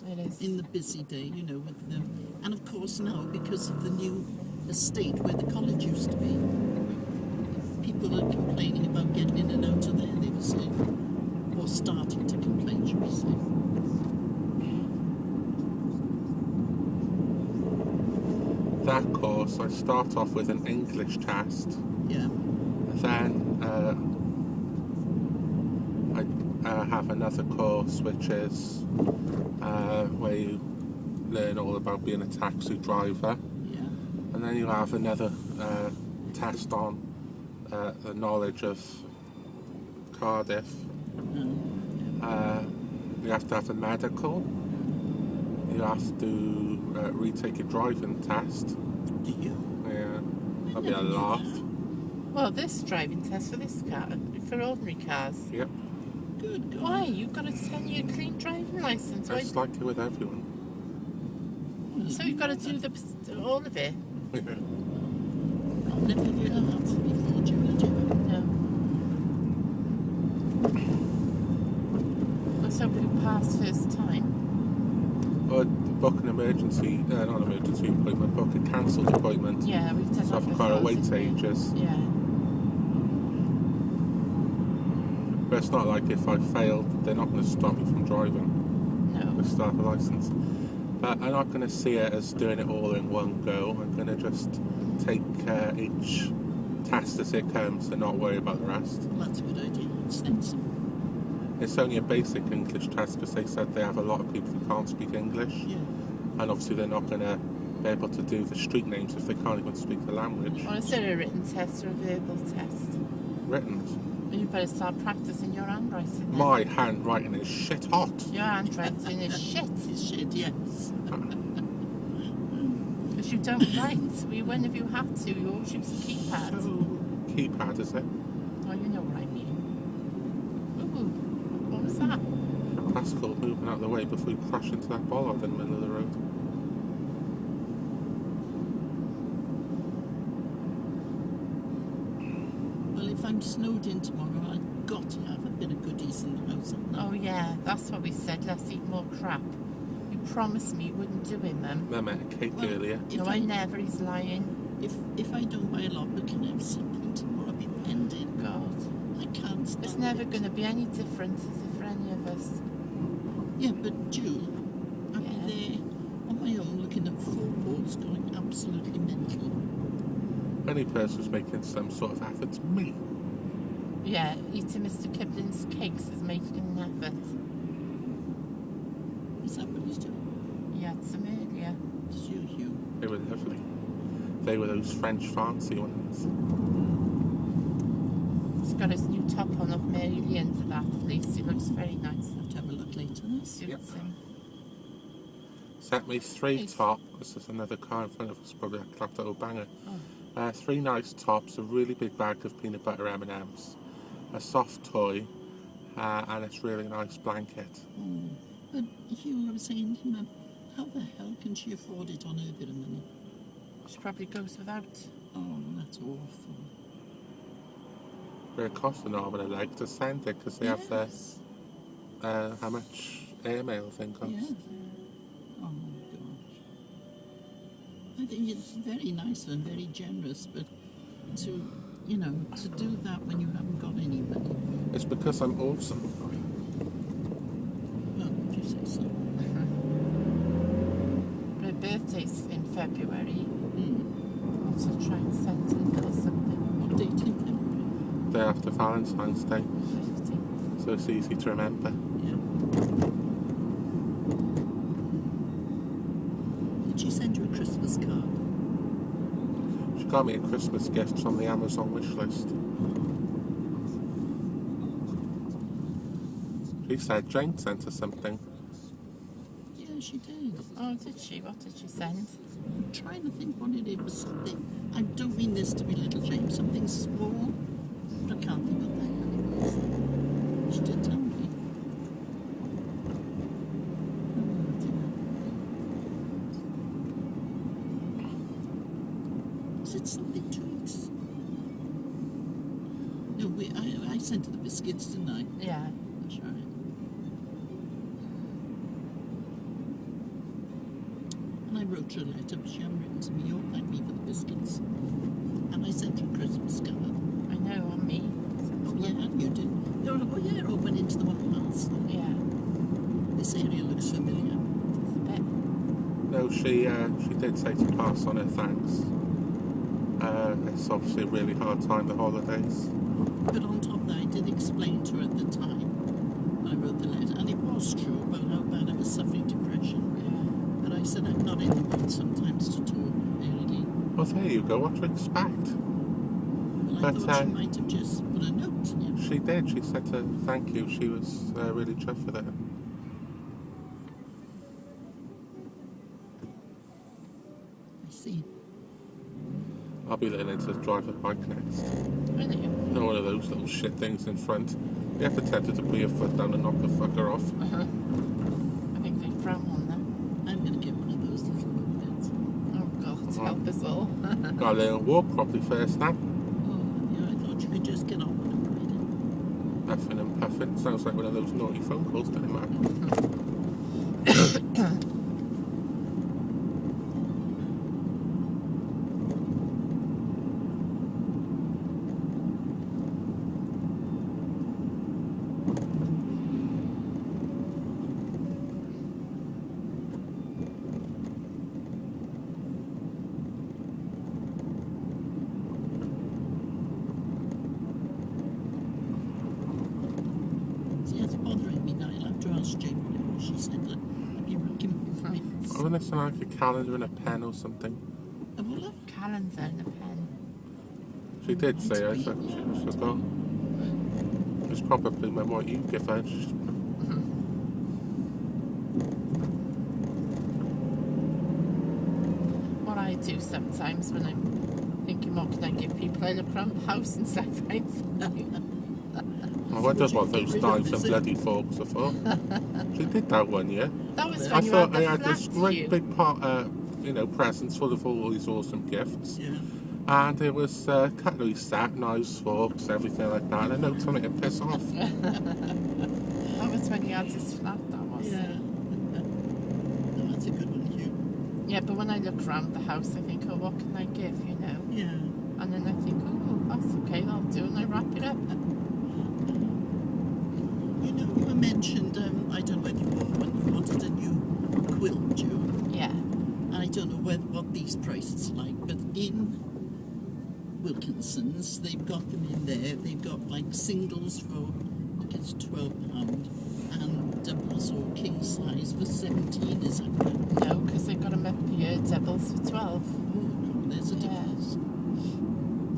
It is. In the busy day, you know, with the... And of course now, because of the new estate where the college used to be, people are complaining about getting in and out of there, they were saying. Or starting to complain, should we say. That course, I start off with an English test. Yeah. Then I have another course which is where you learn all about being a taxi driver. Yeah. And then you have another test on the knowledge of Cardiff. You have to have a medical. You have to retake your driving test. Do you? Yeah, that'll be a laugh. Well, this driving test for this car, for ordinary cars. Yep. Good God. Why? You've got a 10-year clean driving licence. It's like it with everyone. So you've got to do all of it? Yeah. I've never heard of that before, did you? No. Let's hope you pass first time. Or book an emergency, not emergency appointment, book a cancelled appointment. Yeah, we've done So that I've before. got to wait didn't we? ages. Yeah. But it's not like if I failed, they're not going to stop me from driving. No. I still have a licence. But I'm not going to see it as doing it all in one go. I'm going to just take each test as it comes and not worry about the rest. Well, that's a good idea. It's sensible. It's only a basic English test because they said they have a lot of people who can't speak English. Yeah. And obviously they're not going to be able to do the street names if they can't even speak the language. Or is there a written test or a verbal test? Written. You better start practising your handwriting then. My handwriting is shit hot. Your handwriting is shit. It's shit, yes. Because you don't write. When have you had to? You always use a keypad. Oh, keypad, is it? Oh, you know what I mean. Ooh, what was that? That's called moving out of the way before you crash into that bollard in the middle of the road. Well, if I'm snowed in tomorrow, I've got to have a bit of goodies in the house. Oh yeah, that's what we said. Let's eat more crap. You promised me you wouldn't do it, Mum. I met a cake earlier. No, I never. He's lying. If I don't buy a lot, but can I have something tomorrow? I'll be pending. God. I can't stand It's never going to be any different, is it, for any of us? Yeah, but June, I'll be there on my own looking at 4 balls going absolutely mental. Any person who's making some sort of effort's me. Yeah, eating Mr. Kipling's cakes is making an effort. Is that what he's doing? He had some earlier. It's you, Hugh. They were lovely. They were those French fancy ones. He's got his new top on of Mary Lee into that fleece. He looks very nice. I'll have to have a look later. Suits him. Sent me 3 Nice. top. This is another car in front of us, probably a clapped little banger. Oh. 3 nice tops, a really big bag of peanut butter M&Ms, a soft toy, and a really nice blanket. Oh. But Hugh, I was saying to Mum, how the hell can she afford it on her bit of money? She probably goes without. Oh, that's awful. But it costs an arm and a leg to send it because they have the how much airmail thing costs. Yeah. Oh gosh. I think it's very nice and very generous, but to do that when you haven't got any money. It's because I'm awesome. Well, if you say so. Her birthday's in February. Mm. So try and send her a little something. What date in February? Day after Valentine's Day, 50. so it's easy to remember. Yeah. Did she send you a Christmas card? She got me a Christmas gift from the Amazon wish list. She said Jane sent her something. Yeah, she did. Oh, did she? What did she send? I'm trying to think what it was. Something. I don't mean this to be little James. Something small, but I can't think of that. She did tell me. Was it something treats? No, I sent her the biscuits, didn't I? Yeah. That's right. And I wrote her a letter, but she hadn't written to me or thanked me for the biscuits. And I sent her a Christmas card. I know, on me. Oh, yeah, and you did. Oh, yeah, I went into the one last. Yeah, This area looks familiar. it's a bit. No, she did say to pass on her thanks. It's obviously a really hard time, the holidays. But on top of that, I did explain to her at the time when I wrote the letter, and it was true about how bad I was suffering depression. Yeah. But I said I'm not in the mood sometimes to talk, really. Well, there you go, what to expect. Well, I But, thought she might have just put a note. Yeah. She did, she said to thank you, she was really chuffed with it. I see. I'll be learning to drive a bike next. Really? Not one of those little shit things in front. You have to tend to put your foot down and knock the fucker off. I think they frown on that. I'm going to get one of those little mopeds. Oh God, help us all. Gotta learn to walk properly first now. Oh, yeah, I thought you could just get on with it, right? Puffing and puffing. Sounds like one of those naughty phone calls, doesn't it, Mark? See, it's bothering me now. I'll have to ask Jane what she said. I'll be working with friends. I want to sound like a calendar and a pen or something. I will have. Calendar and a pen. She did say, I thought she forgot. It's probably what you give her. What I do sometimes when I'm thinking, what can I give people? I look around the house and sometimes I wonder what those knives and bloody forks are for. She did that one, yeah? that was when I you thought had I the had flat this to great you. big pot, presents full of all these awesome gifts. Yeah. And it was cutlery set, knives, forks, everything like that. And I know something to piss off. That was when you had this flat, that was. Yeah. No, that's a good one, Hugh. Yeah, but when I look around the house, I think, oh, what can I give, you know? Yeah. And then I think, oh, that's okay, that'll do, and I wrap it up. You know, you mentioned, I don't know whether you bought one, you wanted a new quilt, Joe. Yeah. And I don't know what these prices are like, but in Wilkinson's, they've got them in there. They've got like singles for, I think it's £12, and doubles or king size for 17, is that right? No, because they've got them up here, doubles for 12. Oh, there's a Yeah. difference.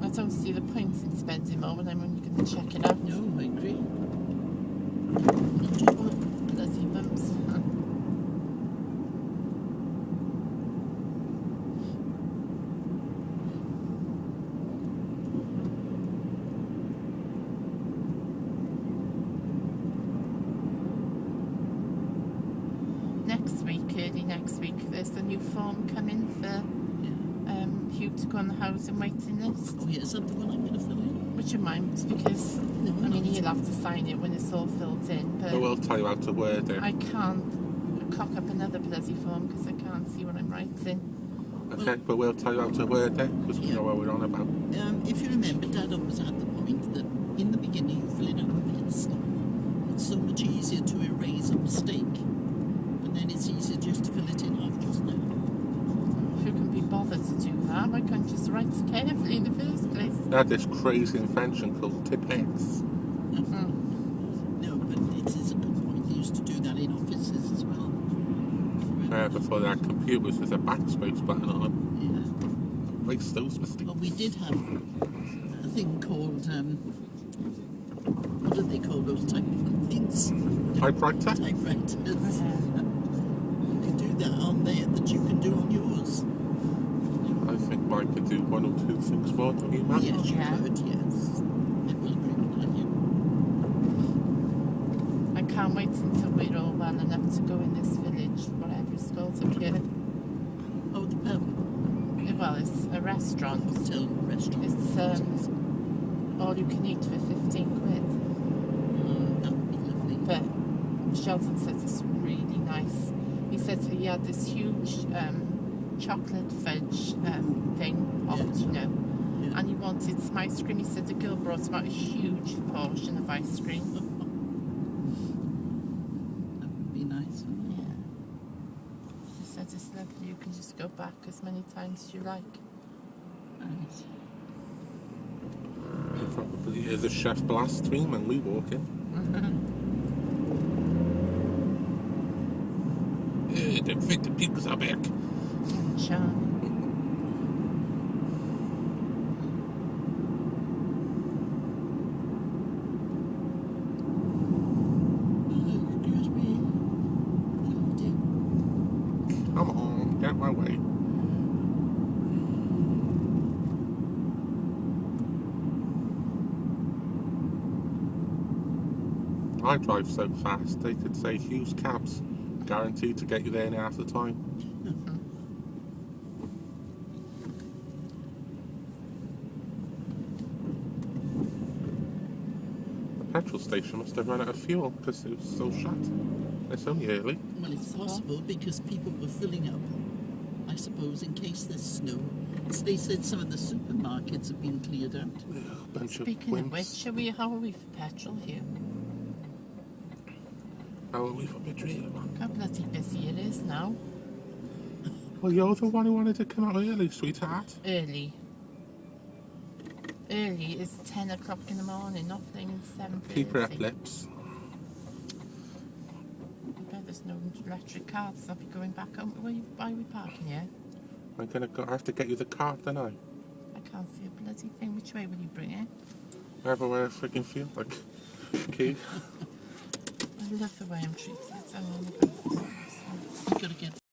I don't see the point in spending more when I'm only going to check it out. No, I agree. Bloody bumps. Early next week, there's a new form coming for Yeah. Hugh to go on the housing waiting list. Oh, yeah, is that the one I'm going to fill in? Which reminds, because I mean he'll have to sign it when it's all filled in, but I will tell you how to word it. I can't cock up another bloody form because I can't see what I'm writing. Okay, but we'll tell you how to word it because we know what we're on about. If you remember, Dad always had the point that in the beginning you fill it out with pencil. It's so much easier to erase a mistake, and then it's easier just to fill it in half just now. Who can be bothered to do that? Why can't you just write carefully in the first place? They had this crazy invention called Tipex. No, but it is a good point. They used to do that in offices as well. Before they had computers with a backspace button on them. Yeah. Erase those mistakes. Well, we did have a thing called, what do they call those type of things? Typewriter? Typewriters. You can do that on there that you can do on yours. I think mine could do one or two things more, don't you, Matt? Yes, you Yeah. could, yes. I will agree with that, yeah. I can't wait until we're all well enough to go in this village, whatever it's called up here. Oh, the pub. Well, it's a restaurant. Hotel restaurant. It's all you can eat for 15 quid. That would be lovely. But Sheldon said it's really nice. He said he had this huge chocolate fudge thing, hot, you know. Yeah. And he wanted some ice cream. He said the girl brought him out a huge portion of ice cream. That would be nice, wouldn't it? Yeah. He said it's lovely. You can just go back as many times as you like. Nice. You probably hear the chef blaspheme when we walk in. Don't think the pigs are back. Charming. Excuse me. Come on, get my way. I drive so fast, they could say use cabs. Guaranteed to get you there in half the time. The petrol station must have run out of fuel because it was so shut. It's only early. Well, it's possible because people were filling up, I suppose, in case there's snow. They said some of the supermarkets have been cleared out. Ugh, bunch Speaking of of which, how are we for petrol here? How are we for petrol? Look how bloody busy it is now. Well, you're the one who wanted to come out early, sweetheart. Early. Early is 10 o'clock in the morning, not playing 7:30. Keep your lips. I bet there's no electric cars. I'll be going back home. Why are we parking here? I'm gonna go. I have to get you the cart, don't I? I can't see a bloody thing. Which way will you bring it? Wherever I freaking feel like. Okay. I love the way I'm treated. I'm on the go. You've got to get